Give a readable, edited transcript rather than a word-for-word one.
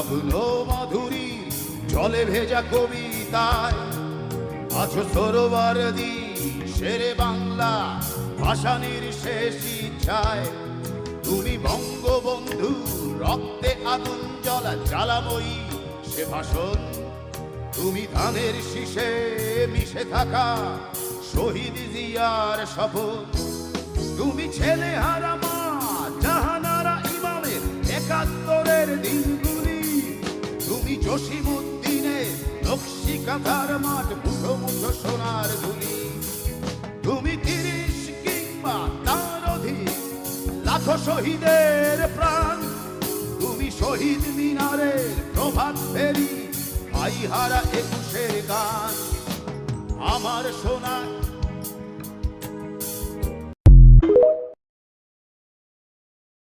স্বপ্ন মাধুরী জলে ভেজা কবিতায় আছো সরোবর দি শেরে বাংলা ভাষানির শেষ ইচ্ছায়। তুমি বঙ্গবন্ধু রক্তে আগুন জ্বলা জ্বালাময়ী সে ভাষণ। তুমি ধানের শীষে মিশে থাকা শহীদ জিয়ার শপথ। তুমি ছেলে হারা মা জাহানারা ইমামের ৭১-এর দিনগুলি। তুমি জসিমউদ্দিনের নকশি কাঁথার মাঠ মুঠো মুঠো সোনার ধুলি। তুমি ৩০ কিংবা তার অধিক লাখো শহীদের প্রাণ। তুমি শহীদ মিনারের প্রভাত ফেরি ভাই হারা ২১-এর গান। আমার সোনা